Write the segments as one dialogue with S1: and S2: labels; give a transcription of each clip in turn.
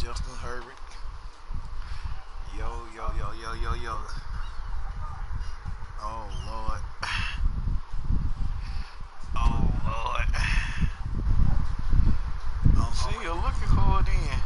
S1: Justin Herbert. Yo, yo, yo, yo, yo, yo. Oh, Lord. Oh, Lord. I'm sitting here looking for it then.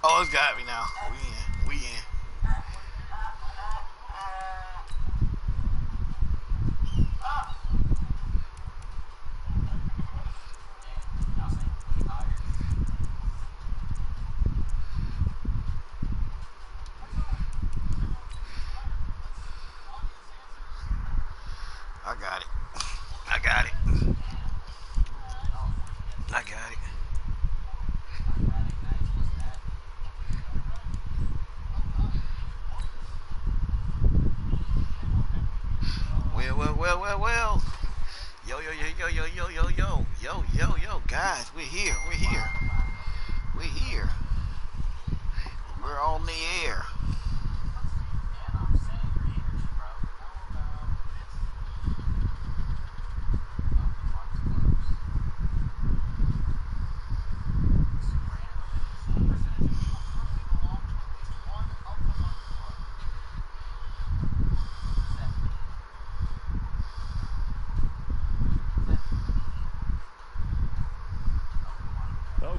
S1: Oh, it's got me now. We in. I got it. Well. Yo. Guys, we're here. We're on the air.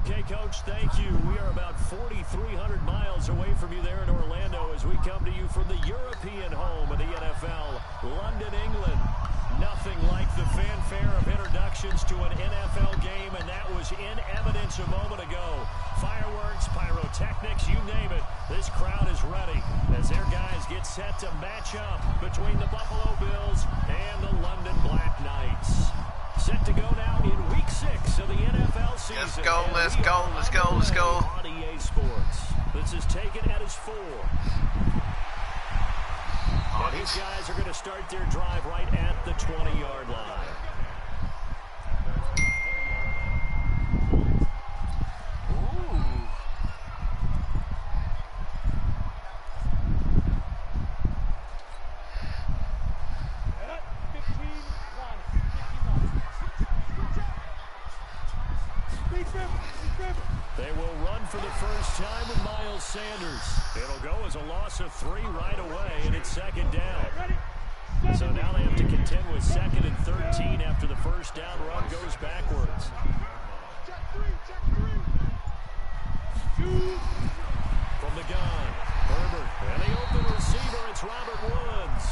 S2: Okay, Coach, thank you. We are about 4,300 miles away from you there in Orlando as we come to you from the European home of the NFL, London, England. Nothing like the fanfare of introductions to an NFL game, and that was in evidence a moment ago. Fireworks, pyrotechnics, you name it. This crowd is ready as their guys get set to match up between the Buffalo Bills and the London Black Knights. Set to go now in Week 6 of the NFL season.
S1: Let's go.
S2: On EA Sports. This is taken at his 4. And these guys are going to start their drive right at the 20-yard line. They will run for the first time with Miles Sanders. It'll go as a loss of 3 right away, and it's second down. So now they have to contend with 2nd and 13 after the first down run goes backwards. From the gun, Herbert, and the open receiver, it's Robert Woods.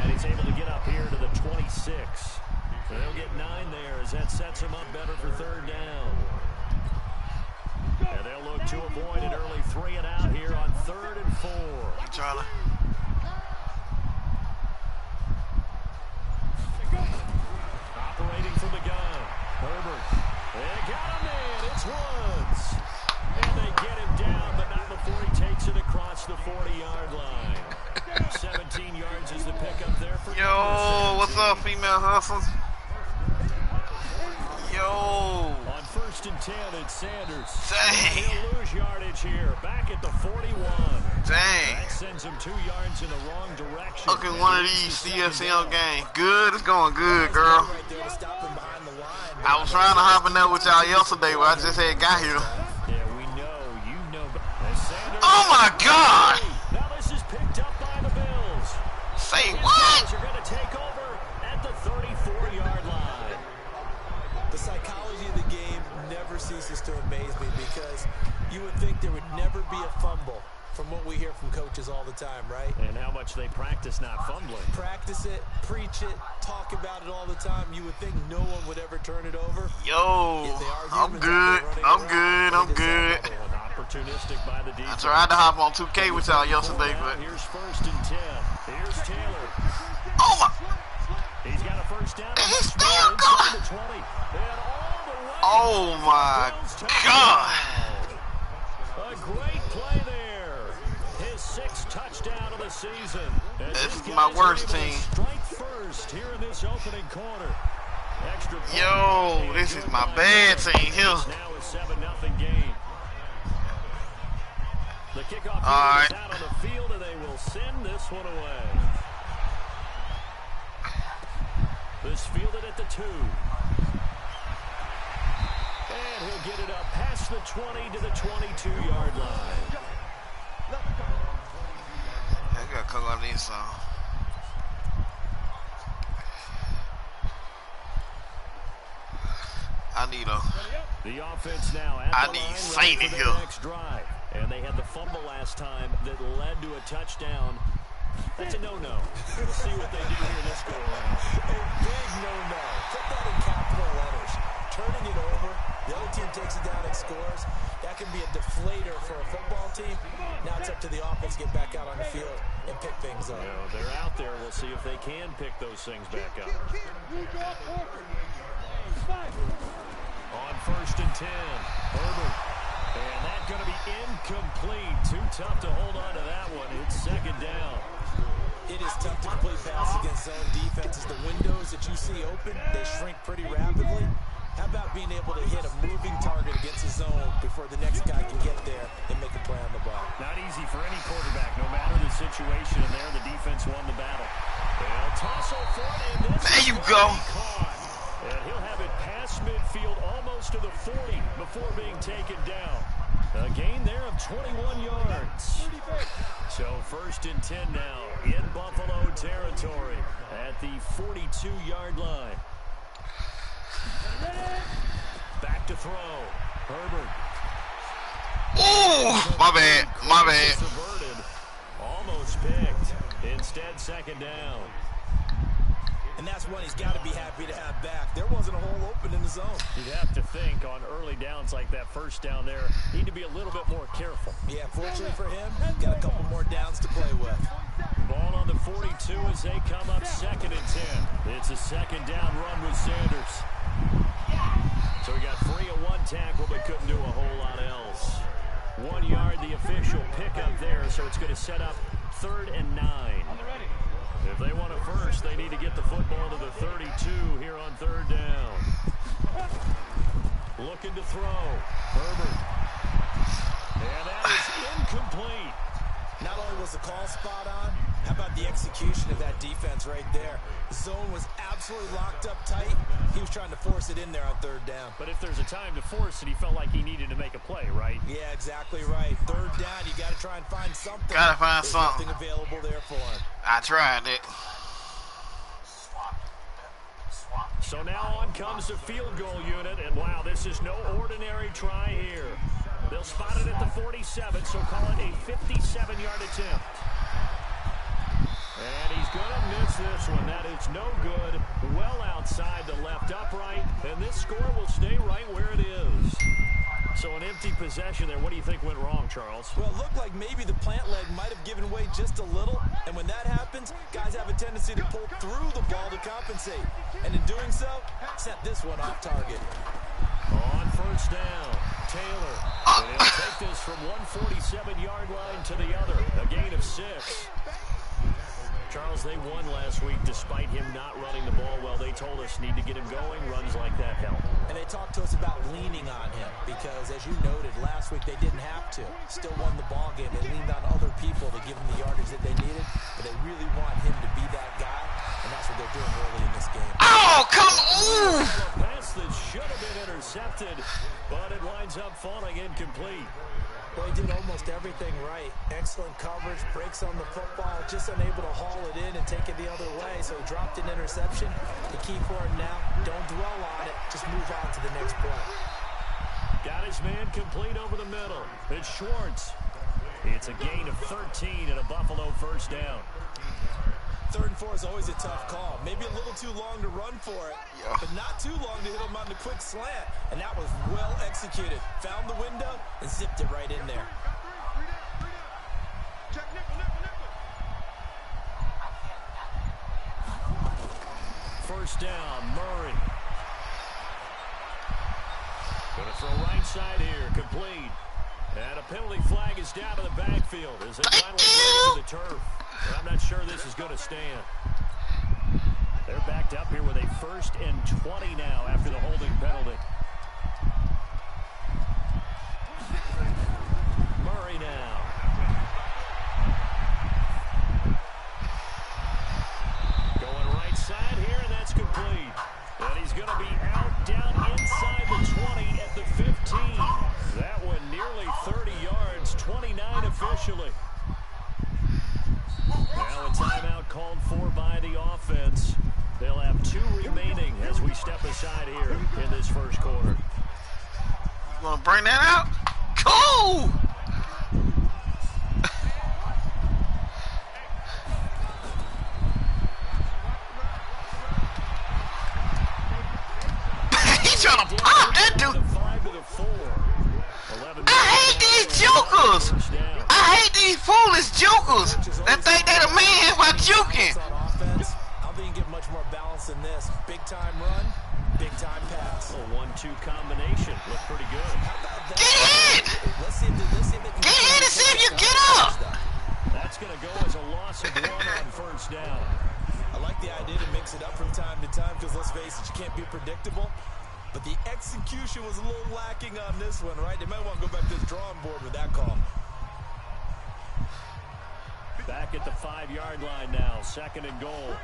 S2: And he's able to get up here to the 26. They'll get 9 there as that sets him up better for third down. And they'll look to avoid an early 3 and out here on 3rd and 4.
S1: Charlie.
S2: Operating from the gun. Herbert. They got him in. It's Woods. And they get him down, but not before he takes it across the 40-yard line. 17 yards is the pickup there for
S1: Yo, what's up, female hustlers? Yo.
S2: On 1st and 10, it's Sanders.
S1: Dang.
S2: He'll lose yardage here. Back at the 41.
S1: Dang.
S2: That sends him 2 yards in the wrong direction.
S1: Look at one of these CFM games. Good. It's going good, girl. I was trying to hop in there with y'all yesterday, but I just had got here.
S2: Yeah, we know. You know.
S1: Oh, my God.
S2: Now this is picked up by the Bills.
S1: Say what?
S2: Are going to take over at the 34-yard line.
S3: The psychology of the game never ceases to amaze me because you would think there would never be a fumble from what we hear from coaches all the time, right?
S2: And how much they practice not fumbling.
S3: Practice it, preach it, talk about it all the time. You would think no one would ever turn it over.
S1: Yo, I'm good.
S2: opportunistic by the defense.
S1: I tried to hop on 2K with y'all yesterday, but
S2: here's 1st and 10. Here's Taylor.
S1: oh my!
S2: He's got a first down.
S1: And he's still going.
S2: The 20. And all the way.
S1: Oh my God!
S2: A great play there. His 6th touchdown of the season.
S1: This is my worst team.
S2: Strike first here in this opening quarter. Extra point.
S1: Yo, this is my bad team here.
S2: Now a 7-0 game. The kickoff is out on the field, and they will send this one away. This fielded at the 2. And he'll get it up past the 20 to the 22-yard line.
S1: I gotta cut on these songs.
S2: The offense now at the line
S1: Saint
S2: ready for
S1: here.
S2: their next drive. And they had the fumble last time that led to a touchdown. That's a no-no. We'll see what they do here this go around.
S3: A big no-no. Put that in capital letters. Turning it over, the other team takes it down and scores. That can be a deflator for a football team. Now it's up to the offense to get back out on the field and pick things up.
S2: You know, they're out there. We'll see if they can pick those things back up. On 1st and 10, Herbert. And that's going to be incomplete. Too tough to hold on to that one. It's 2nd down.
S3: It is tough to complete passes against zone defenses. The windows that you see open, they shrink pretty rapidly. How about being able to hit a moving target against the zone before the next guy can get there and make a play on the ball?
S2: Not easy for any quarterback, no matter the situation. And there, the defense won the battle. They'll tussle for it, and this
S1: there you go.
S2: And he'll have it past midfield, almost to the 40, before being taken down. A gain there of 21 yards. So 1st and 10 now in Buffalo territory at the 42-yard line. Back to throw. Herbert.
S1: Oh, my bad. My bad.
S2: Subverted. Almost picked. Instead, 2nd down.
S3: And that's one he's got to be happy to have back. There wasn't a hole open in the zone.
S2: You'd have to think on early downs like that 1st down there, need to be a little bit more careful.
S3: Yeah, fortunately for him, got a couple more downs to play with.
S2: Ball on the 42 as they come up 2nd and 10. It's a 2nd down run with Sanders. So he got free of one tackle but couldn't do a whole lot else. 1 yard, the official pickup there, so it's going to set up 3rd and 9. If they want it first, they need to get the football to the 32 here on 3rd down. Looking to throw. Herbert. And that is incomplete.
S3: Not only was the call spot on, how about the execution of that defense right there? The zone was absolutely locked up tight. He was trying to force it in there on 3rd down.
S2: But if there's a time to force it, he felt like he needed to make a play, right?
S3: Yeah, exactly right. 3rd down, you got to try and find something.
S1: Gotta find
S3: There's
S1: something.
S3: nothing available there for him.
S1: I tried it.
S2: So now on comes the field goal unit, and wow, this is no ordinary try here. They'll spot it at the 47, so call it a 57-yard attempt. And he's going to miss this one. That is no good. Well outside the left upright, and this score will stay right where it is. So an empty possession there. What do you think went wrong, Charles?
S3: Well, it looked like maybe the plant leg might have given way just a little, and when that happens, guys have a tendency to pull through the ball to compensate. And in doing so, set this one off target.
S2: On 1st down, Taylor. And he'll take this from 147-yard line to the other. A gain of 6. Charles, they won last week despite him not running the ball well. They told us need to get him going. Runs like that help.
S3: And they talked to us about leaning on him because, as you noted, last week they didn't have to. Still won the ball game. They leaned on other people to give them the yardage that they needed, but they really want him to be that guy, and that's what they're doing early in this game.
S1: Oh, come on!
S2: A pass that should have been intercepted, but it winds up falling incomplete.
S3: Well, he did almost everything right. Excellent coverage, breaks on the football, just unable to haul it in and take it the other way. So he dropped an interception. The key for him now, don't dwell on it. Just move on to the next play.
S2: Got his man complete over the middle. It's Schwartz. It's a gain of 13 and a Buffalo 1st down.
S3: 3rd and 4 is always a tough call. Maybe a little too long to run for it, but not too long to hit him on the quick slant. And that was well executed. Found the window and zipped it right in there.
S2: First down, Murray. Gonna throw right side here, complete. And a penalty flag is down to the backfield as they finally get into the turf. And I'm not sure this is going to stand. They're backed up here with a 1st and 20 now after the holding penalty. Murray now. Going right side here, and that's complete. And he's going to be out down inside the 20 at the 15. That one nearly 30 yards, 29 officially. Now a timeout called for by the offense. They'll have 2 remaining as we step aside here in this first quarter.
S1: You want to bring that out? Cool! He's trying to pop that dude. I hate these jokers. I hate these foolish jokers that think they're the man by joking.
S3: I don't think you get much more balance than this. Big time run, big time pass.
S2: A 1-2 combination looked pretty good.
S1: Get in! Get in and see if you get up.
S2: That's going to go as a loss of 1 on first down.
S3: I like the idea to mix it up from time to time because let's face it, you can't be predictable. But the execution was a little lacking on this one, right? They might want to go back to the drawing board with that call.
S2: Back at the 5-yard line now, 2nd and goal.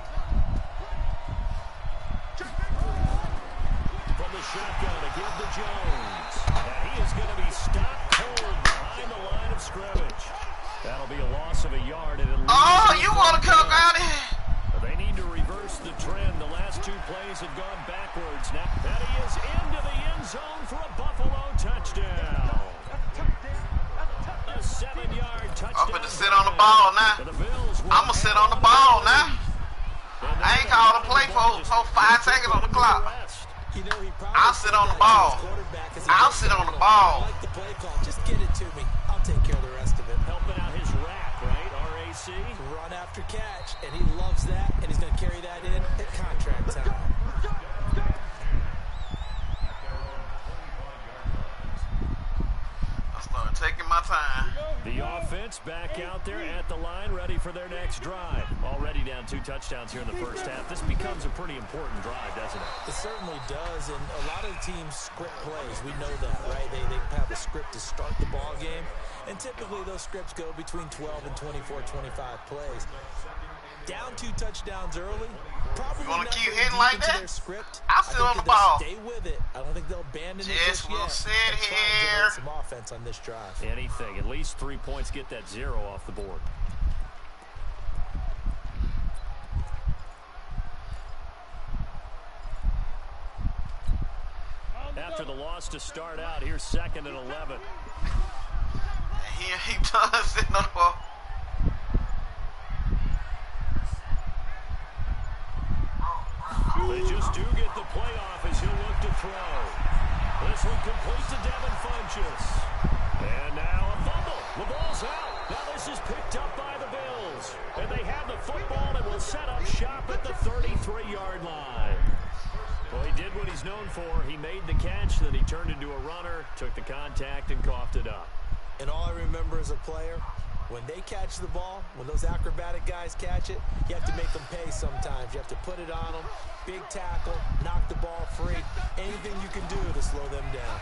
S2: From the shotgun to give to Jones. And he is going to be stopped cold behind the line of scrimmage. That'll be a loss of a yard. And
S1: You want to come out here?
S2: They need to reverse the trend. The last 2 plays have gone backwards. Now, and he is into the end zone for a Buffalo touchdown. A 7-yard touchdown.
S1: I'm finna sit on the ball now. I'm going to sit on the ball now. I ain't called a play for 5 seconds on the clock. I'll sit on the ball. I'll sit on the ball.
S3: I like the play call. Just get it to me. I'll take care of the rest of it.
S2: Helping out his rack, right? RAC.
S3: Run after catch, and he loves that, and he's going to carry that in at contract time.
S1: I started taking my time.
S2: The offense back out there at the line, ready for their next drive. Already down 2 touchdowns here in the first half. This becomes a pretty important drive, doesn't it?
S3: It certainly does, and a lot of the teams script plays. We know that, right? They have a script to start the ball game, and typically those scripts go between 12 and 24, 25 plays. Down 2 touchdowns early. Probably
S1: you want
S3: not
S1: to keep
S3: going
S1: hitting like that?
S3: Script.
S1: I'll sit on the ball.
S3: Stay with it. I don't think they'll abandon it
S1: just will sit here.
S3: Generate some offense on this drive.
S2: Anything. At least 3 points, get that 0 off the board. After the loss to start out, here's 2nd and 11.
S1: He does sit on the ball.
S2: They just do get the playoff as he'll look to throw. This one complete to Devin Funchess. And now a fumble. The ball's out. Now this is picked up by the Bills. And they have the football and will set up shop at the 33-yard line. Well, he did what he's known for. He made the catch, then he turned into a runner, took the contact, and coughed it up.
S3: And all I remember as a player, when they catch the ball, when those acrobatic guys catch it, you have to make them pay sometimes. You have to put it on them, big tackle, knock the ball free. Anything you can do to slow them down.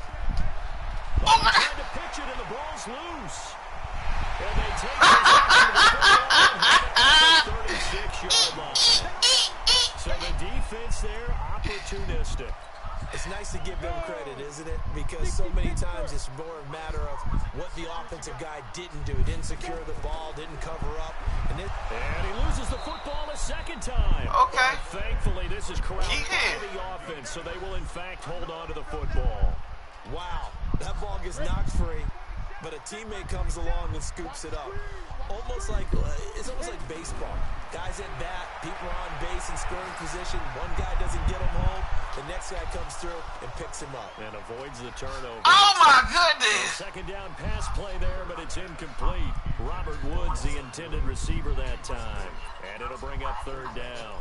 S2: Oh, he tried to pitch it, and the ball's loose. And they take possession of the football and have it at the 36-yard line. So the defense there, opportunistic.
S3: It's nice to give them credit, isn't it? Because so many times it's more a matter of what the offensive guy didn't do. He didn't secure the ball, didn't cover up. And
S2: he loses the football a 2nd time.
S1: Okay.
S2: But thankfully, this is corralled by the offense, so they will, in fact, hold on to the football.
S3: Wow. That ball gets knocked free, but a teammate comes along and scoops it up. almost like it's almost like baseball. Guys at bat, people are on base in scoring position. One guy doesn't get him home. The next guy comes through and picks him up.
S2: And avoids the turnover.
S1: Oh, my goodness.
S2: Second down pass play there, but it's incomplete. Robert Woods, the intended receiver that time. And it'll bring up third down.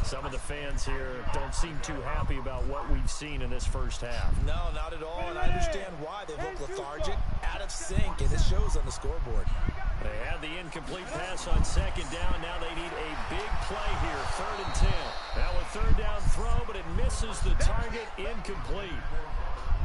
S2: Some of the fans here don't seem too happy about what we've seen in this first half.
S3: No, not at all, and I understand why. They look lethargic, out of sync, and it shows on the scoreboard.
S2: They had the incomplete pass on second down. Now they need a big play here, 3rd and 10. Now a third down throw, but it misses the target, incomplete.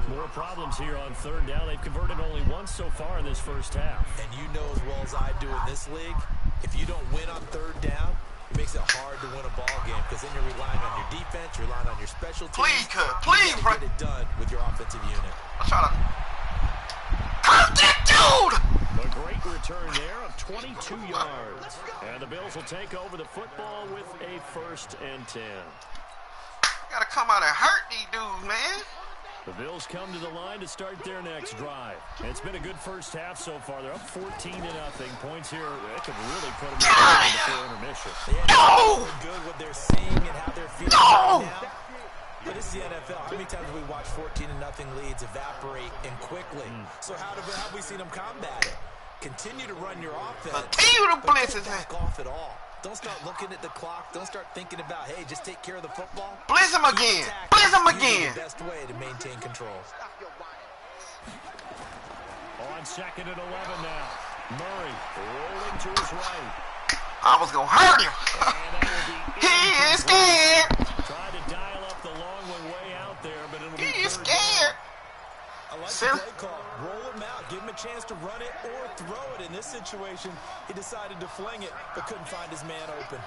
S2: More problems here on third down. They've converted only once so far in this first half.
S3: And you know as well as I do in this league, if you don't win on third down, it makes it hard to win a ball game because then you're relying on your defense, you're relying on your special teams.
S1: Please, please,
S3: bro. Get it done with your offensive unit.
S1: I'm trying to hurt that dude.
S2: A great return there of 22 yards. And the Bills will take over the football with a 1st and 10.
S1: Gotta come out and hurt these dudes, man.
S2: The Bills come to the line to start their next drive. It's been a good first half so far. They're up 14-0. Points here, they could really put them in before intermission.
S1: No!
S3: Good what they're seeing and how they're feeling right now. But this is the NFL. How many times have we watched 14-0 leads evaporate and quickly? So how have we seen them combat it? Continue to run your offense.
S1: Continue to blitz it.
S3: Back off at all. Don't start looking at the clock. Don't start thinking about, hey, just take care of the football.
S1: Blitz him again. Blitz him again.
S3: The best way to maintain control.
S2: On 2nd and 11 now. Murray rolling to his right.
S1: I was going to hurt him. He is scared.
S2: Tried to dial up the long one way out there, but it'll be
S1: He is scared.
S3: I like the play call. Roll him out. Give him a chance to run it or throw it. In this situation, he decided to fling it, but couldn't find his man open.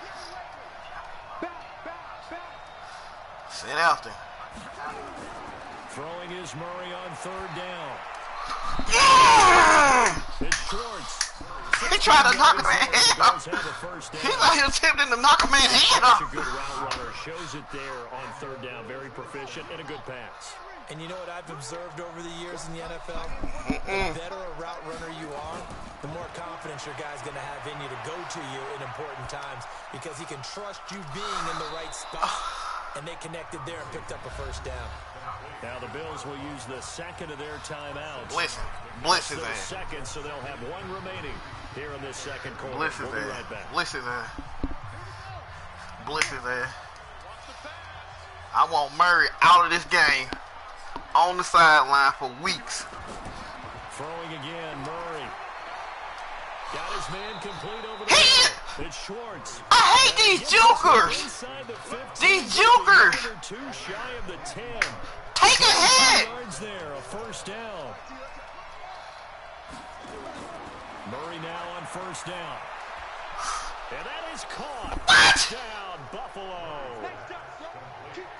S1: Sit out there.
S2: Throwing is Murray on 3rd down.
S1: Yeah!
S2: It's Schwartz.
S1: He tried to knock a man head off. He's out here attempting to knock a man's head off.
S2: Such a good route runner. Shows it there on 3rd down. Very proficient and a good pass.
S3: And you know what I've observed over the years in the NFL? The better a route runner you are, the more confidence your guy's going to have in you to go to you in important times because he can trust you being in the right spot. And they connected there and picked up a 1st down.
S2: Now the Bills will use the 2nd of their timeouts.
S1: Blitz his ass.
S2: Second, so they'll have 1 remaining here in this 2nd quarter.
S1: Blitz his ass.
S2: Right back.
S1: Blitz his ass. Blitz his ass. I want Murray out of this game. On the sideline for weeks.
S2: Throwing again, Murray. Got his man complete over the middle. It's Schwartz.
S1: I hate these jokers. These jokers.
S2: 2 shy of the 10.
S1: Take a hit.
S2: Yards there, a 1st down. Murray now on 1st down. And that is caught. Touchdown, Buffalo.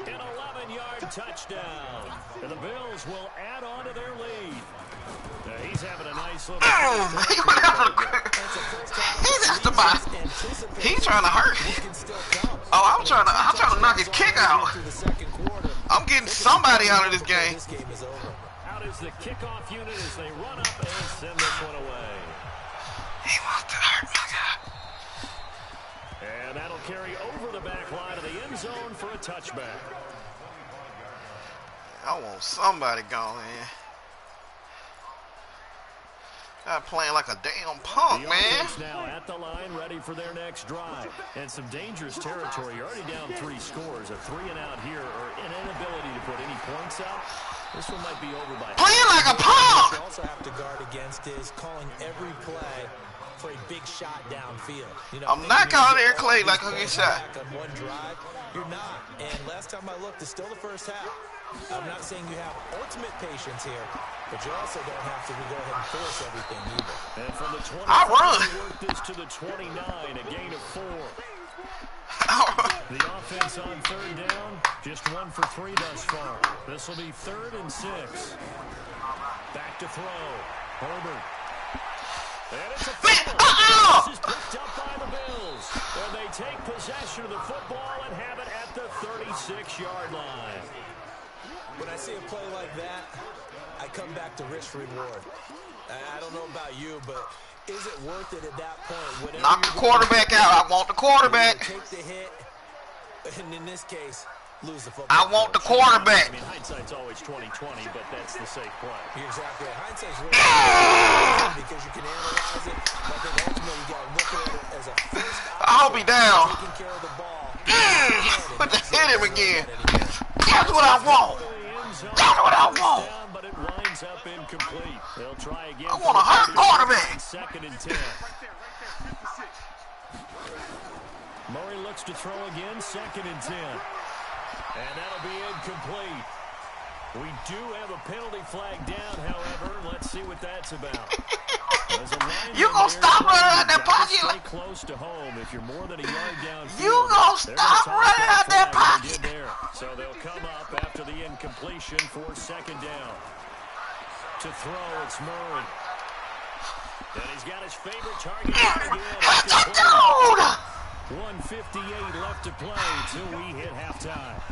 S2: An 11-yard touchdown. And the Bills will add on to their lead. He's having a nice little...
S1: He's after my... He's trying to hurt. Oh, I'm trying to knock his kick out. I'm getting somebody out of this game.
S2: Out is the kickoff unit as they run up and send this one away.
S1: He wants to hurt my guy.
S2: And that'll carry over the back line of the end zone for a touchback.
S1: I want somebody gone in. I'm playing like a damn punk, man.
S2: Now at the line, ready for their next drive. And some dangerous territory. You're already down 3 scores. A 3-and-out here, or an inability to put any points out. This one might be over by...
S1: Playing like a punk!
S3: What you also have to guard against is calling every play for a big shot downfield. You know,
S1: I'm not calling Eric Clay like a good shot.
S3: On one drive, you're not. And last time I looked, it's still the first half. I'm not saying you have ultimate patience here, but you also don't have to go ahead and force everything either.
S2: And from the 20,
S1: I run.
S2: Work this to the 29, a gain of 4. The offense on 3rd down, just 1 for 3 thus far. This will be 3rd and 6. Back to throw. Herbert. And it's a fumble. This is picked up by the Bills. And they take possession of the football and have it at the 36-yard line.
S3: When I see a play like that, I come back to risk reward. I don't know about you, but Is it worth it at that point?
S1: Knock the quarterback out. I want the quarterback.
S3: Take the hit, and in this case, lose the football.
S1: I want the quarterback.
S2: I mean, hindsight's always 20/20, but that's the safe play.
S3: You're exactly right. Hindsight's really because you can analyze it. But I think ultimately you got to look at it as a first option.
S1: I'll be down.
S3: Taking care of the ball.
S1: But to hit him again. That's what I want. That's what I want.
S2: But it winds up incomplete. They'll try again.
S1: I want a hot quarterback.
S2: 2nd and 10. Murray looks to throw again. 2nd and 10. And that'll be incomplete. We do have a penalty flag down, however. Let's see what that's about.
S1: You gonna stop running out that pocket?
S2: Stay close to home. If you're more than a yard downfield,
S1: You gonna stop running out that pocket?
S2: So they'll come up after the incompletion for 2nd down. To throw, it's Murray. And he's got his favorite target again. 1:58 left to play till we hit halftime.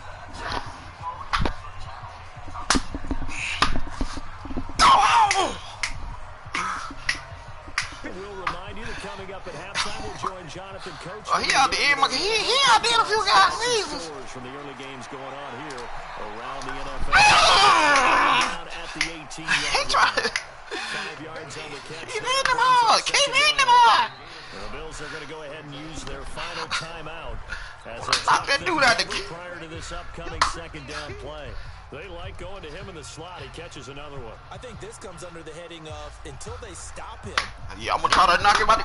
S2: We'll remind you that coming up at halftime, we'll join Jonathan Coach.
S1: He out there. He out there a few guys seasons.
S2: From the early games going on here around the NFL. Down at the 18-yard line. 5 yards on the catch.
S1: Keep hitting them hard. Keep hitting them hard.
S2: The Bills are going to go ahead and use their final timeout as
S1: Stop that dude out there.
S2: prior to this upcoming 2nd down play. They like going to him in the slot. He catches another one.
S3: I think this comes under the heading of until they stop him.
S1: Yeah, I'm going to try to knock him out.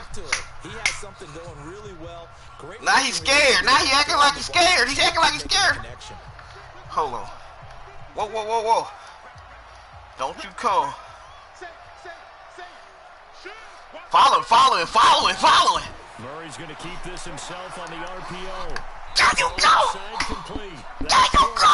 S3: He has something going really well. Great.
S1: Now he's scared. Now he acting like he's scared. He's acting like he's scared. Hold on. Whoa. Don't you come. Follow him.
S2: Murray's going to keep this himself on the RPO.
S1: There you go. There you go.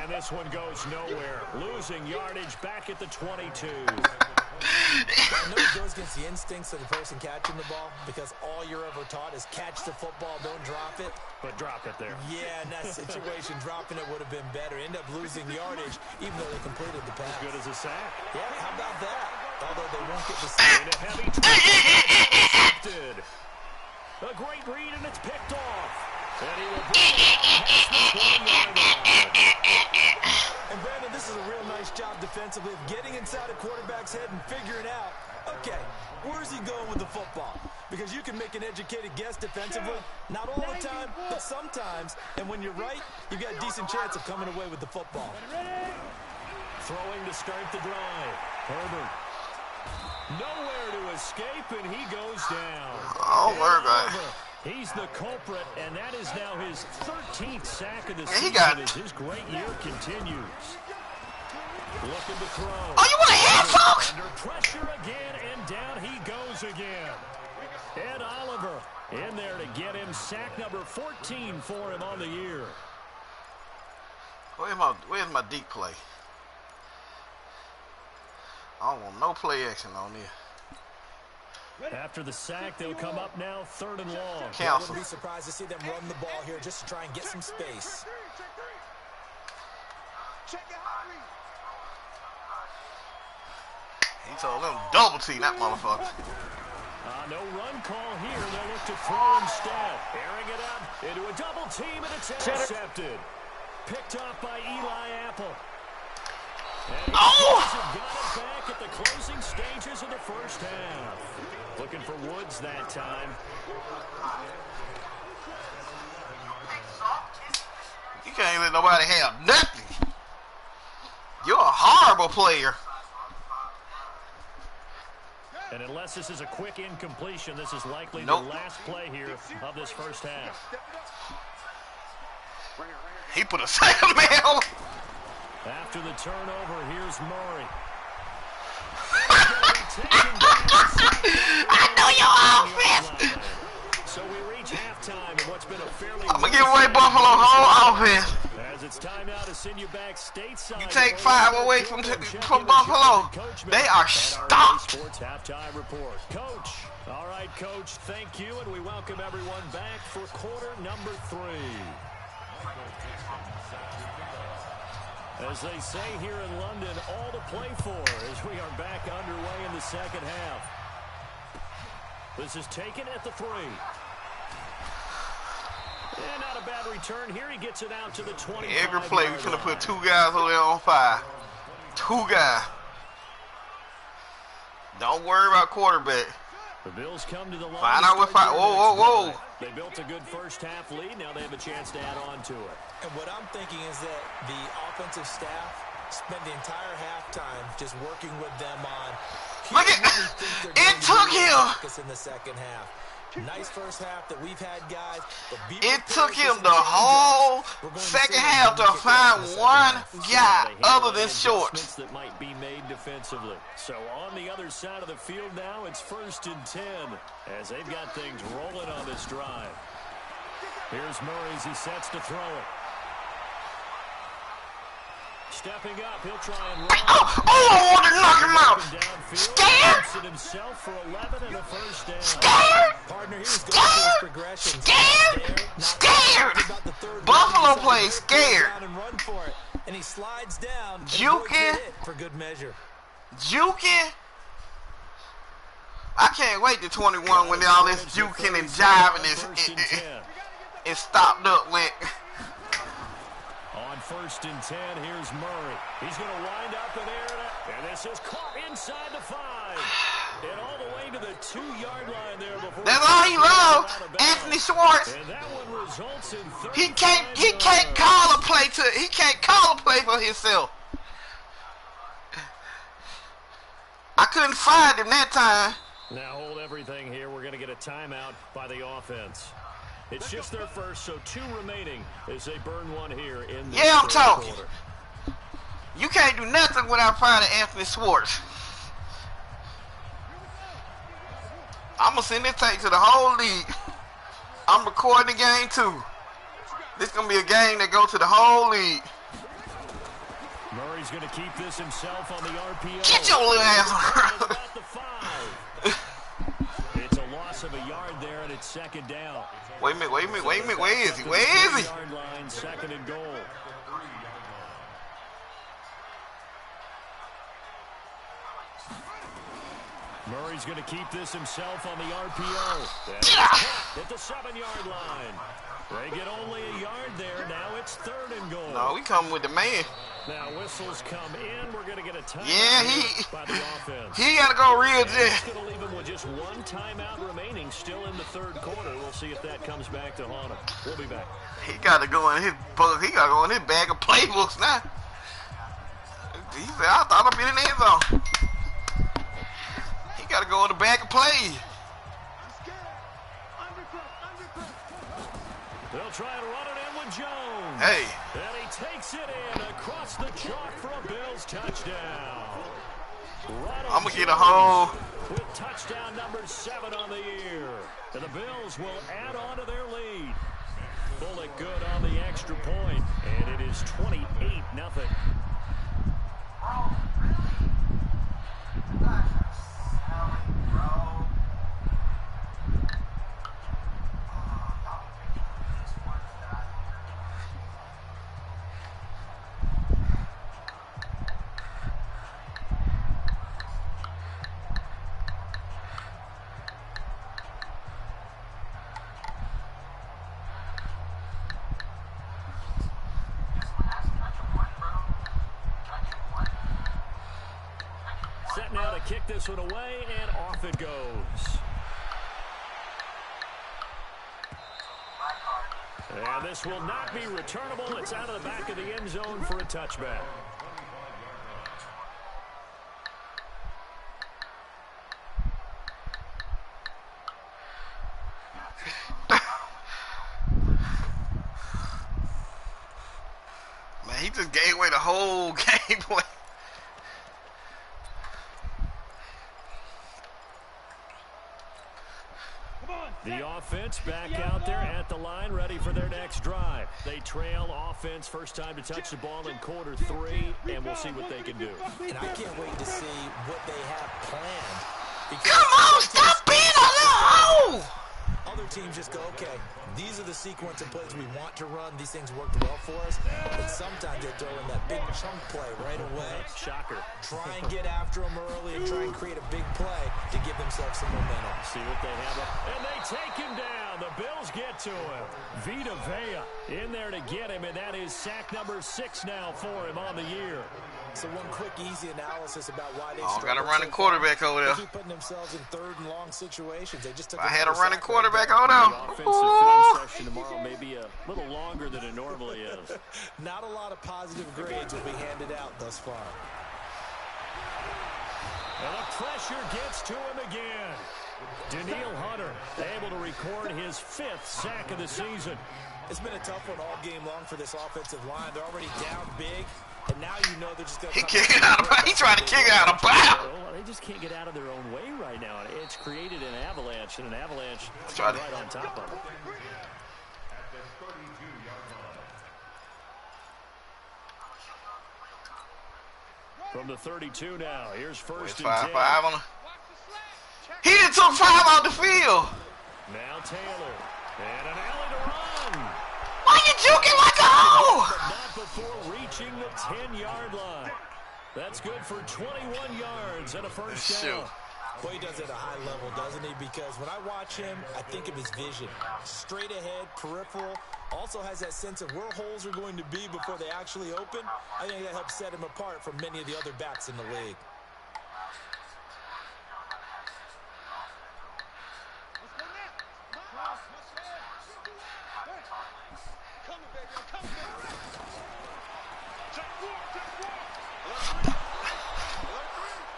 S2: And this one goes nowhere. Losing yardage back at the 22.
S3: I know it goes against the instincts of the person catching the ball because all you're ever taught is catch the football, don't drop it.
S2: But drop it there.
S3: Yeah, in that situation, dropping it would have been better. End up losing yardage, even though they completed the pass.
S2: As good as a sack.
S3: Yeah, how about that? Although they won't get the sack.
S2: And a heavy intercepted. A great read, and it's picked off. And he will bring it past the 20-yard line.
S3: And Brandon, this is a real nice job defensively of getting inside a quarterback's head and figuring out, okay, where's he going with the football? Because you can make an educated guess defensively. Not all the time, but sometimes. And when you're right, you've got a decent chance of coming away with the football.
S2: Throwing to start the drive. Herbert. Nowhere to escape, and he goes down.
S1: Oh, my God.
S2: He's the culprit, and that is now his 13th sack of the
S1: he
S2: season
S1: got
S2: as his great year continues. Looking to throw.
S1: Oh, you want to hit, folks?
S2: Under pressure again, and down he goes again. Ed Oliver in there to get him sack number 14 for him on the year.
S1: Where's my deep play? I don't want no play action on this.
S2: After the sack, they'll come up now 3rd and long.
S3: I wouldn't be surprised to see them run the ball here just to try and get some space.
S1: He told them double team that motherfucker.
S2: No run call here. They'll look to throw instead. Airing it out into a double team, and it's intercepted. Picked off by Eli Apple. And got it back at the closing stages of the first half. Looking for Woods that time.
S1: You can't let nobody have nothing. You're a horrible player.
S2: And unless this is a quick incompletion, this is likely
S1: Nope.
S2: the last play here of this first half.
S1: He put a second man on.
S2: After the turnover, here's Murray.
S1: I know your offense.
S2: So we reach halftime in what's been a fairly...
S1: I'm going to give away Buffalo whole offense.
S2: As it's time now to send you back stateside.
S1: You take 5 away from Buffalo. They are stopped.
S2: Sports halftime report. Coach. All right, Coach, thank you, and we welcome everyone back for quarter number 3. As they say here in London, all to play for as we are back underway in the second half. This is taken at the 3. And not a bad return here. He gets it out to the 20.
S1: Every play, we finna put 2 guys over there on 5. 2 guys. Don't worry about quarterback.
S2: The Bills come to the line.
S1: Find out what 5. Whoa.
S2: They built a good first half lead. Now they have a chance to add on to it.
S3: And what I'm thinking is that the offensive staff spent the entire halftime just working with them on.
S1: Look at it took him.
S3: In the second half. Nice first half that we've had, guys.
S1: It took him the whole second half to find one guy other than Shorts.
S2: That might be made defensively. So on the other side of the field now, it's 1st and 10 as they've got things rolling on this drive. Here's Murray as he sets to throw it. Stepping up, he'll try and run.
S1: I want to knock him out. Scared?
S2: Himself for 11 and a first down.
S1: Scared?
S3: Partner, he's going for his progression.
S1: Scared? Buffalo plays scared.
S3: And he slides down.
S1: Juking.
S3: For good measure.
S1: Juking. I can't wait to 21 when all this juking and jiving is stopped up with.
S2: On 1st and 10, here's Murray. He's going to wind up in there, and this is caught inside the 5. And all the way to the 2-yard line there before.
S1: That's all he loves, Anthony Schwartz.
S2: And that one results in
S1: he can't call a play for himself. I couldn't find him that time.
S2: Now hold everything here. We're going to get a timeout by the offense. It's just their first, so 2 remaining as they burn one here in the
S1: I'm talking.
S2: quarter.
S1: You can't do nothing without finding Anthony Schwartz. I'm going to send this tape to the whole league. I'm recording the game, too. This is going to be a game that goes to the whole league.
S2: Murray's going to keep this himself on the RPO.
S1: Get your little ass
S2: around. It's a loss of a yard there, and it's 2nd down.
S1: Wait a minute. Where is he?
S2: 2-yard line, 2nd and goal. Murray's going to keep this himself on the RPO. At the 7-yard line. They get only a yard there. Now it's 3rd and goal.
S1: No, we coming with the man.
S2: Now whistles come in. We're going to get a
S1: timeout
S2: by the offense.
S1: He got to go real good.
S2: He's going to leave him with just 1 timeout remaining still in the 3rd quarter. We'll see if that comes back to haunt him. We'll be back.
S1: He got to go in his book. He got to go in his bag of playbooks now. He said, I thought I'd be in the end zone. He got to go in the bag of plays.
S2: They'll try and run it in with Jones.
S1: Hey.
S2: And he takes it in across the chalk for a Bills touchdown.
S1: I'm going to get a hole.
S2: With touchdown number 7 on the year. And the Bills will add on to their lead. Bullock good on the extra point. And it is 28-0. Set now to kick this one away, and off it goes. And this will not be returnable. It's out of the back of the end zone for a touchback.
S1: Man, he just gave away the whole game plan.
S2: The offense back out there at the line, ready for their next drive. They trail offense, first time to touch the ball in quarter 3, and we'll see what they can do.
S3: And I can't wait to see what they have planned.
S1: Come on, stop being a little hole!
S3: Other teams just go, okay, These are the sequence of plays we want to run. These things worked well for us. But sometimes they throw in that big chunk play right away.
S2: Shocker.
S3: Try and get after them early and try and create a big play to give themselves some momentum.
S2: See what they have up. And they take him down. The Bills get to him. Vita Vea in there to get him, and that is sack number 6 now for him on the year.
S3: So one quick, easy analysis about why they
S1: got a running quarterback over there.
S3: They keep putting themselves in third and long situations. They just took
S1: I had a running quarterback
S2: The
S1: on them.
S2: offensive film session tomorrow may be a little longer than it normally is.
S3: Not a lot of positive grades will be handed out thus far.
S2: And the pressure gets to him again. Daniil Hunter able to record his 5th sack of the season.
S3: It's been a tough one all game long for this offensive line. They're already down big, and now you know they're just going to
S1: He trying to kick out of bounds.
S2: Well, they just can't get out of their own way right now. It's created an avalanche, and an avalanche is
S1: right
S2: right on top of it. From the 32 now, here's first and 10.
S1: 5 on him. He done took 5 out the field.
S2: Now Taylor, and an alley to run.
S1: Why you juking like a hoe?
S2: But not before reaching the 10-yard line. That's good for 21 yards and a first down.
S3: Boy, he does it at a high level, doesn't he? Because when I watch him, I think of his vision. Straight ahead, peripheral. Also has that sense of where holes are going to be before they actually open. I think that helps set him apart from many of the other backs in the league.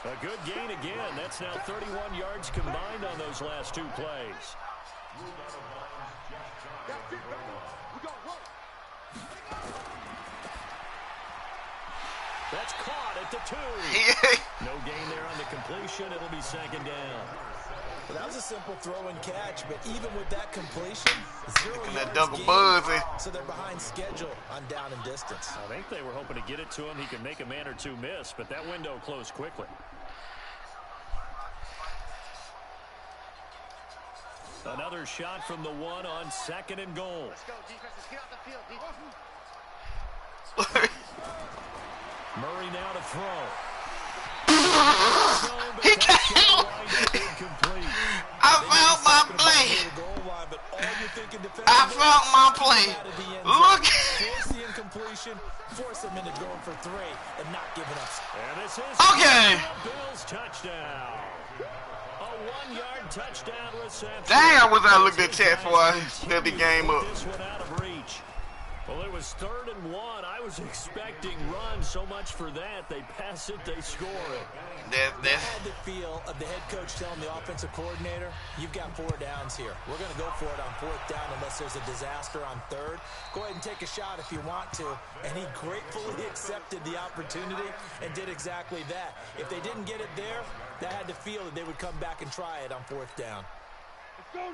S2: A good gain again. That's now 31 yards combined on those last 2 plays. That's caught at the 2. No gain there on the completion. It'll be 2nd down.
S3: Well, that was a simple throw and catch, but even with that completion, 0
S1: that
S3: yards
S1: double
S3: gained,
S1: buzz,
S3: so they're behind schedule on down and distance.
S2: I think they were hoping to get it to him. He could make a man or 2 miss, but that window closed quickly. Another shot from the 1 on 2nd and goal.
S4: Let's go, defense. Let's get out the field, defense.
S2: Murray now to throw.
S1: He can't. I found my play. I found my play. Look.
S3: Force the incompletion, force him into going for 3 and not giving up.
S2: And this is
S1: Okay.
S2: Bills touchdown. A 1-yard touchdown reception.
S1: Damn, was I looked at chat before I stood the game up.
S2: This one out of reach. Well, it was 3rd and 1. I was expecting run. So much for that. They pass it, they score it.
S3: I had the feel of the head coach telling the offensive coordinator, you've got 4 downs here. We're going to go for it on 4th down unless there's a disaster on 3rd. Go ahead and take a shot if you want to. And he gratefully accepted the opportunity and did exactly that. If they didn't get it there, that had the feel that they would come back and try it on 4th down.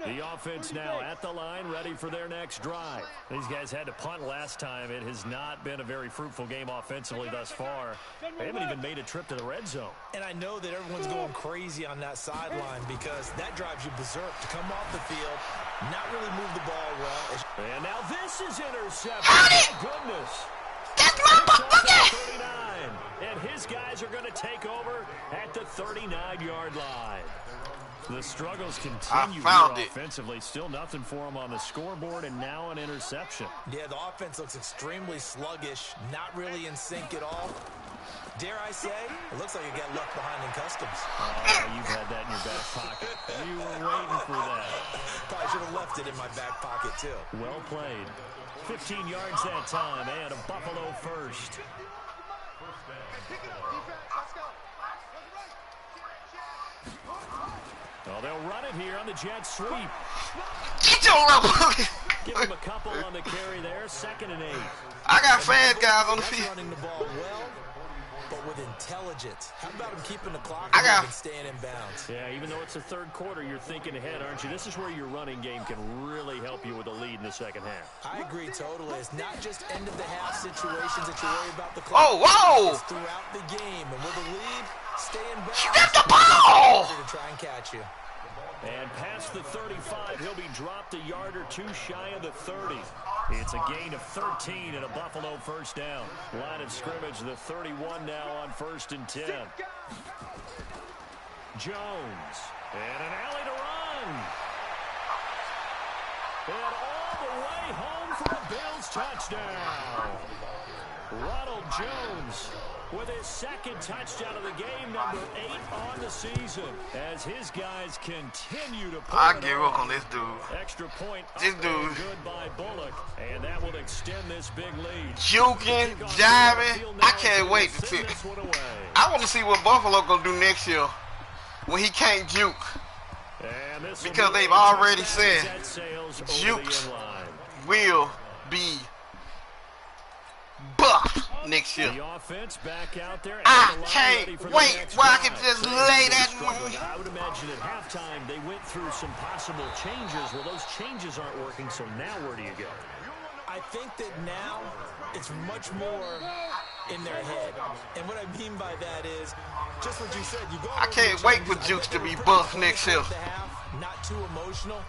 S2: The offense now at the line, ready for their next drive. These guys had to punt last time. It has not been a very fruitful game offensively thus far. They haven't even made a trip to the red zone.
S3: And I know that everyone's going crazy on that sideline because that drives you berserk to come off the field, not really move the ball well.
S2: And now this is intercepted. Oh, goodness.
S1: That's my bucket.
S2: 39. And his guys are going to take over at the 39-yard line. The struggles continue offensively. Still nothing for them on the scoreboard, and now an interception.
S3: Yeah, the offense looks extremely sluggish, not really in sync at all. Dare I say, it looks like it got left behind in customs.
S2: Oh, you've had that in your back pocket. You were waiting for that.
S3: Probably should have left it in my back pocket, too.
S2: Well played. 15 yards that time, and a Buffalo first. Oh, they'll run it here on the jet sweep.
S1: Get your little
S2: Give him a couple on the carry there. 2nd and 8.
S1: I got fast guys on the field.
S3: Running the ball well, but with intelligence. How about him keeping the clock and staying in bounds?
S2: Yeah, even though it's the 3rd quarter, you're thinking ahead, aren't you? This is where your running game can really help you with a lead in the 2nd half.
S3: I agree totally. It's not just end-of-the-half situations that you worry about the clock.
S1: Oh, whoa!
S3: It's throughout the game. And with a lead, stay in bounds.
S1: Get the ball!
S3: To try and catch you.
S2: And past the 35, he'll be dropped a yard or two shy of the 30. It's a gain of 13 and a Buffalo first down. Line of scrimmage, the 31 now on 1st and 10. Jones. And an alley to run. And all the way home for a Bills touchdown. Ronald Jones with his second touchdown of the game, number 8 on the season, as his guys continue to pull
S1: I give up on this dude.
S2: Extra point.
S1: This dude.
S2: Good by Bullock, and that will extend this big lead.
S1: Juking, jiving. I can't wait to see. I want to see what Buffalo gonna do next year when he can't juke. Because they've already said jukes will be buff next year. I can't wait where I can just lay that one.
S2: I would imagine at halftime they went through some possible changes. Well, those changes aren't working, so now where do you go?
S3: I think that now it's much more in their head. And what I mean by that is just what you said.
S1: I can't wait for Jukes to be buff next year.
S3: Not too emotional.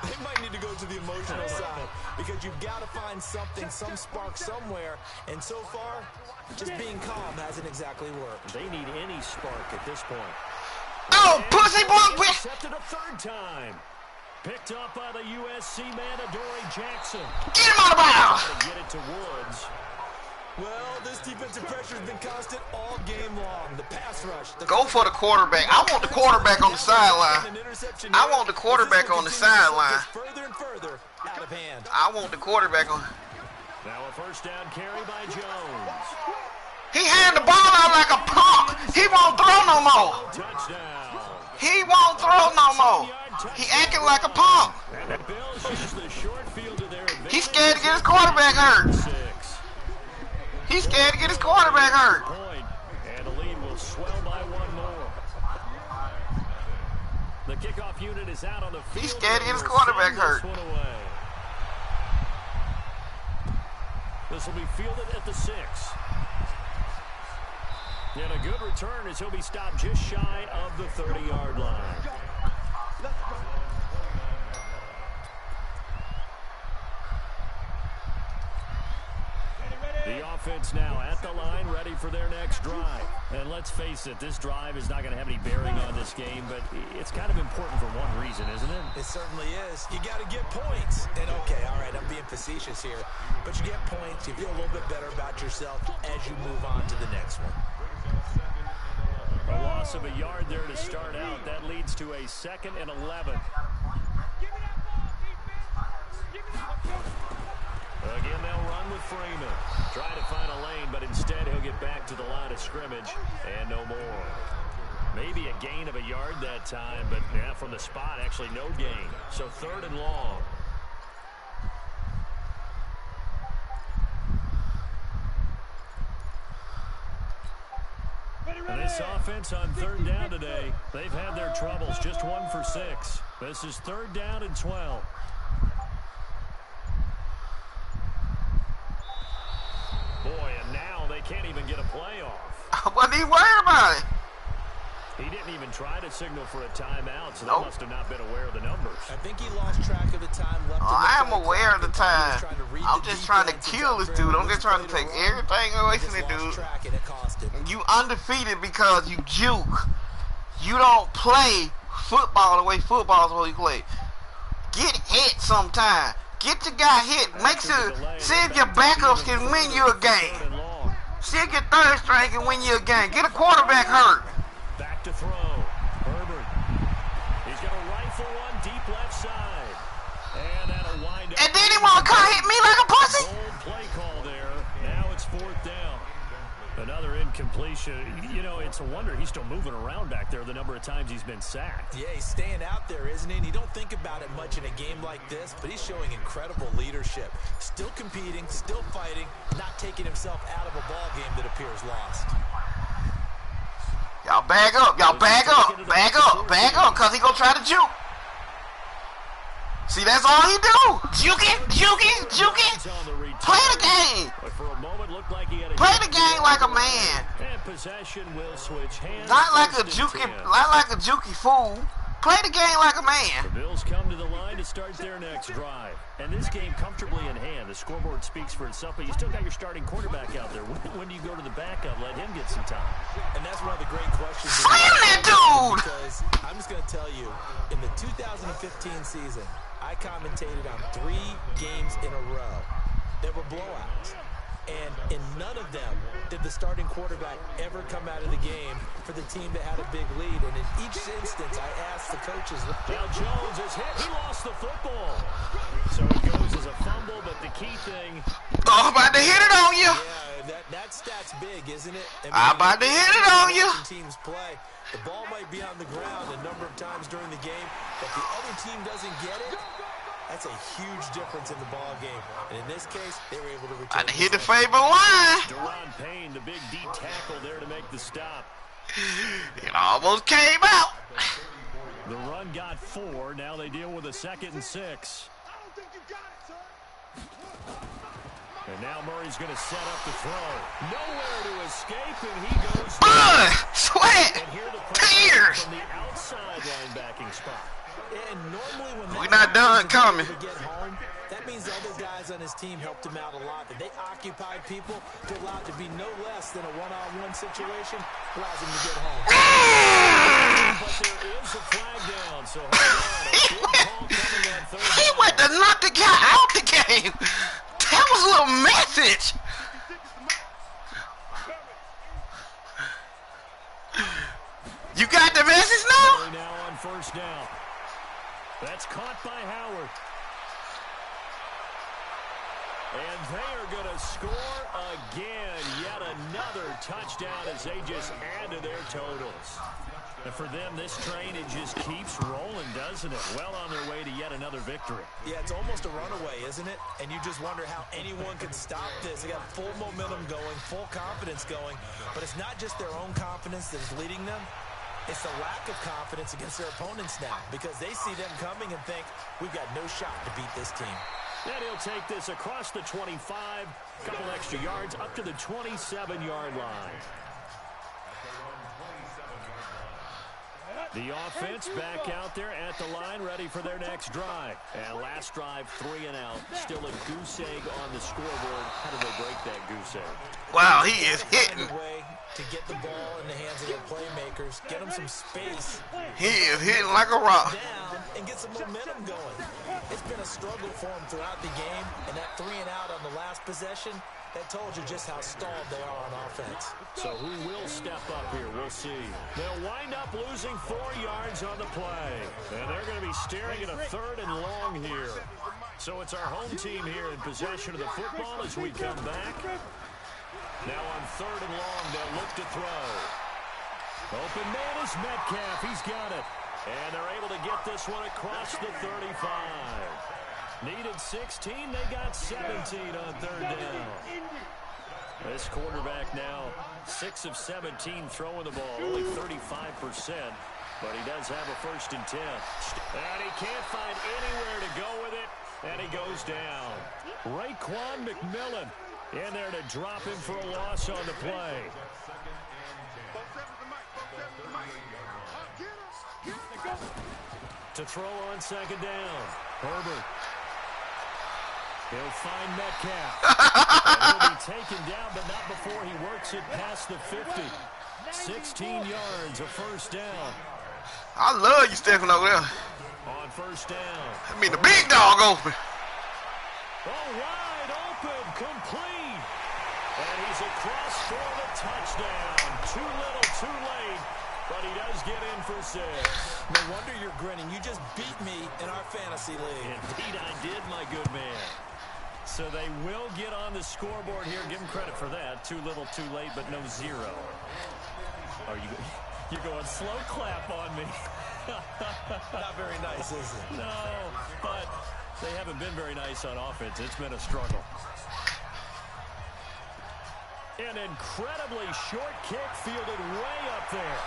S3: They might need to go to the emotional side because you've got to find something, some spark somewhere. And so far, just being calm hasn't exactly worked.
S2: They need any spark at this point.
S1: Oh, pussy boy!
S2: Intercepted a third time. Picked up by the USC man, Adoree Jackson.
S1: Get him out of bounds!
S2: Get it to Woods.
S3: Well, this defensive pressure has been constant all game long. The pass rush.
S1: Go for the quarterback. I want the quarterback on the sideline. I want the quarterback on the sideline.
S3: Further and further out of hand.
S1: I want the quarterback on.
S2: Now a first down carry by Jones.
S1: He hand the ball out like a punk. He won't throw no more.
S2: Touchdown.
S1: He won't throw no more. He acting like a punk.
S2: And the Bills use the short field to their advantage.
S1: He's scared to get his quarterback hurt. He's scared to get his quarterback hurt.
S2: And the lead will swell by one more. The kickoff unit is out on the field.
S1: He's scared to get his quarterback hurt.
S2: This will be fielded at the 6. And a good return as he'll be stopped just shy of the 30-yard line. The offense now at the line, ready for their next drive. And let's face it, this drive is not going to have any bearing on this game, but it's kind of important for one reason, isn't it?
S3: It certainly is. You got to get points. And okay, all right, I'm being facetious here, but you get points, you feel a little bit better about yourself as you move on to the next one.
S2: A loss of a yard there to start out. That leads to a 2nd and 11. Again, they'll run with Freeman. Try to find a lane, but instead he'll get back to the line of scrimmage and no more. Maybe a gain of a yard that time, but yeah, from the spot, actually no gain. So 3rd and long. And this offense on 3rd down today, they've had their troubles. Just 1 for 6. This is 3rd down and 12. Boy, and now they can't even get a play off.
S1: What are you worried about it?
S2: He didn't even try to signal for a timeout, so they must have not been aware of the numbers.
S3: I think he lost track of the time left.
S1: I am aware of the time. I'm just trying to kill this dude. I'm just trying to take everything away from the dude. You undefeated because you juke. You don't play football the way football's supposed to play. Get hit sometime. Get your guy hit. Make sure, see if your backups can win you a game. See if your third string can win you a game. Get a quarterback hurt.
S2: Back to throw. Herbert. He's going to rifle one deep left side. And that'll wind up.
S1: And then he want to come hit me like a pussy.
S2: Old play call there. Now it's 4th down. Another incompletion. You know, it's a wonder he's still moving around back there the number of times he's been sacked.
S3: Yeah, he's staying out there, isn't he? And you don't think about it much in a game like this, but he's showing incredible leadership. Still competing, still fighting, not taking himself out of a ball game that appears lost.
S1: Y'all bag up. Y'all bag up. Bag up. Bag up, because he going to try to juke. See, that's all he do. Juking, juking, juking. Play the game. Play the game like a man.
S2: And possession will switch hands.
S1: Not like a jukey fool. Play the game like a man.
S2: The Bills come to the line to start their next drive. And this game comfortably in hand. The scoreboard speaks for itself, but you still got your starting quarterback out there. When do you go to the backup? Let him get some time.
S3: And that's one of the great questions.
S1: Slam that dude!
S3: Because I'm just going to tell you, in the 2015 season, I commentated on 3 games in a row that were blowouts. And in none of them did the starting quarterback ever come out of the game for the team that had a big lead. And in each instance, I asked the coaches.
S2: Now Jones is hit. He lost the football. So it goes as a fumble, but the key thing...
S1: Oh, I'm about to hit it on you.
S3: Yeah, that stat's big, isn't it? I mean,
S1: I'm about to hit it on you.
S3: Teams play. The ball might be on the ground a number of times during the game, but the other team doesn't get it. That's a huge difference in the ball game. And in this case, they were able to return.
S1: I hit the favorite line.
S2: Deron Payne, the big D tackle there to make the stop.
S1: It almost came out.
S2: The run got 4. Now they deal with a 2nd and 6. And now Murray's going to set up the throw. Nowhere to escape, and he goes...
S1: Blood, sweat,
S2: and here the
S1: tears.
S2: from the outside linebacking spot.
S3: And normally when
S1: We're not done coming.
S3: To get home, that means the other guys on his team helped him out a lot. That they occupied people to allow it to be no less than a one-on-one situation, allows him to get home.
S2: But there is a flag down, so hold on. A big call coming on third
S1: He
S2: down.
S1: went to knock the guy out the game. That was a little message. You got the message now?
S2: Now on first down. That's caught by Howard. And they are going to score again. Yet another touchdown as they just add to their totals. And for them, this train, it just keeps rolling, doesn't it? Well on their way to yet another victory.
S3: Yeah, it's almost a runaway, isn't it? And you just wonder how anyone can stop this. They got full momentum going, full confidence going. But it's not just their own confidence that is leading them. It's the lack of confidence against their opponents now because they see them coming and think, we've got no shot to beat this team.
S2: And he'll take this across the 25, a couple extra yards, up to the 27-yard line. The offense back out there at the line, ready for their next drive. And last drive, 3 and out. Still a goose egg on the scoreboard. How do they break that goose egg?
S1: Wow, he is hitting.
S3: To get the ball in the hands of their playmakers, get them some space.
S1: He is hitting like a rock.
S3: Down and get some momentum going. It's been a struggle for them throughout the game, and that 3 and out on the last possession, that told you just how stalled they are on offense.
S2: So who will step up here? We'll see. They'll wind up losing 4 yards on the play. And they're going to be staring at a 3rd and long here. So it's our home team here in possession of the football as we come back. Now on 3rd and long, they'll look to throw. Open man is Metcalf. He's got it. And they're able to get this one across the 35. Needed 16. They got 17 on 3rd down. This quarterback now 6 of 17 throwing the ball. Only 35%. But he does have a 1st and 10. And he can't find anywhere to go with it. And he goes down. Raekwon McMillan in there to drop him for a loss on the play. To throw on 2nd down. Herbert. He'll find Metcalf. And he'll be taken down, but not before he works it past the 50. 16 yards, a 1st down.
S1: I love you, Stephen, over there.
S2: On 1st down.
S1: I mean, the big dog open.
S2: Oh, wide open, complete. And he's across for the touchdown. Too little, too late. But he does get in for 6.
S3: No wonder you're grinning. You just beat me in our fantasy league.
S2: Indeed, I did, my good man. So they will get on the scoreboard here. Give them credit for that. Too little, too late, but no 0. Are you're going slow clap on me.
S3: Not very nice, is it?
S2: No, but they haven't been very nice on offense. It's been a struggle. An incredibly short kick fielded way up there.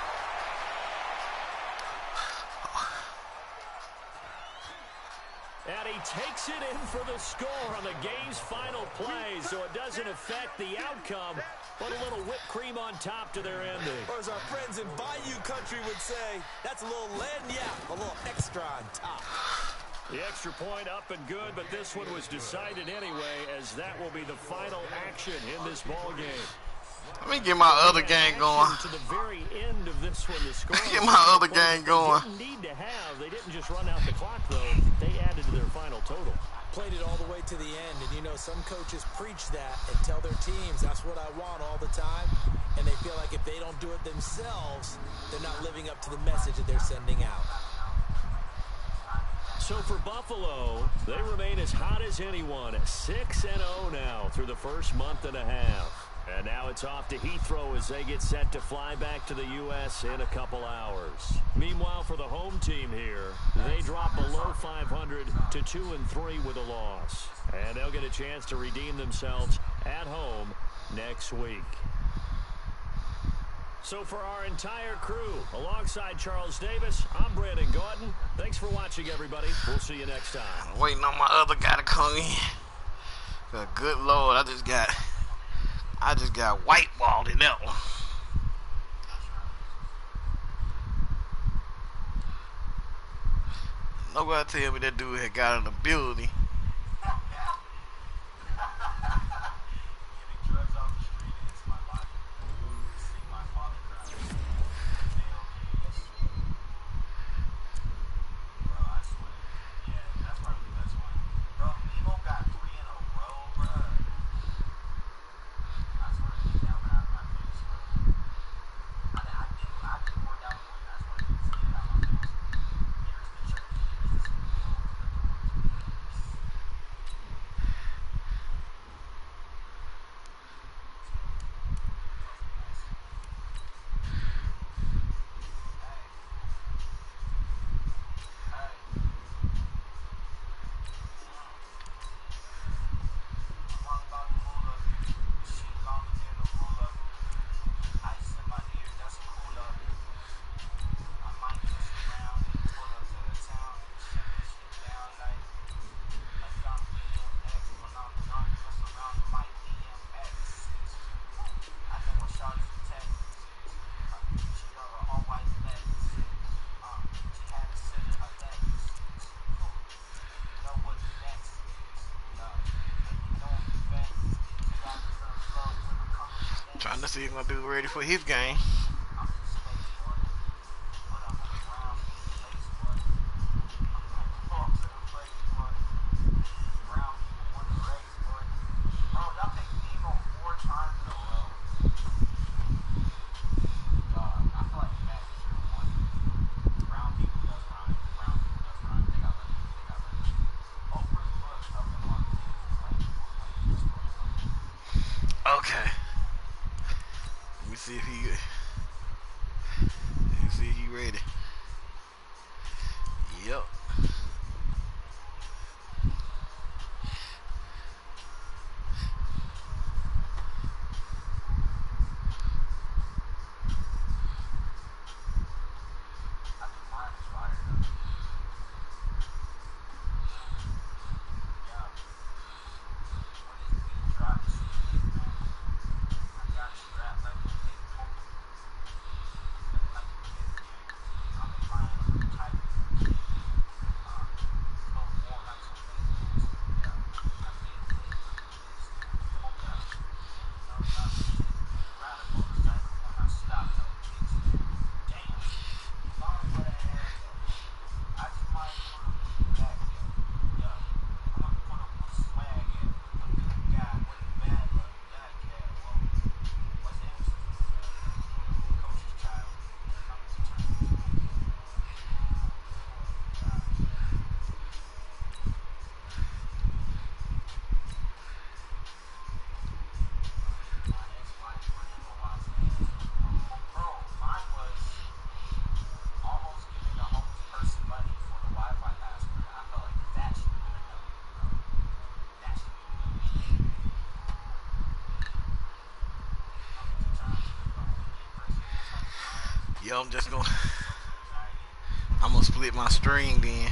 S2: And he takes it in for the score on the game's final play, so it doesn't affect the outcome. Put a little whipped cream on top to their ending.
S3: Or as our friends in Bayou Country would say, that's a little lagniappe, a little extra on top.
S2: The extra point up and good, but this one was decided anyway, as that will be the final action in this ball game.
S1: Let me get my other game going.
S2: To the very end of this one, the score.
S1: Get my other game going.
S2: They didn't need to have. They didn't just run out the clock, though. They added to their final total.
S3: Played it all the way to the end, and you know some coaches preach that and tell their teams that's what I want all the time, and they feel like if they don't do it themselves, they're not living up to the message that they're sending out.
S2: So for Buffalo, they remain as hot as anyone, 6-0 now through the first month and a half. And now it's off to Heathrow as they get set to fly back to the U.S. in a couple hours. Meanwhile, for the home team here, they drop below 500 to 2-3 with a loss. And they'll get a chance to redeem themselves at home next week. So for our entire crew, alongside Charles Davis, I'm Brandon Gordon. Thanks for watching, everybody. We'll see you next time.
S1: Waiting on my other guy to come in. Good Lord, I just got whitewalled in that one. Nobody tell me that dude had got in the building. Trying to see if my dude ready for his game. Okay. Let me see if he ready. Yep. Yo, I'm gonna split my string then.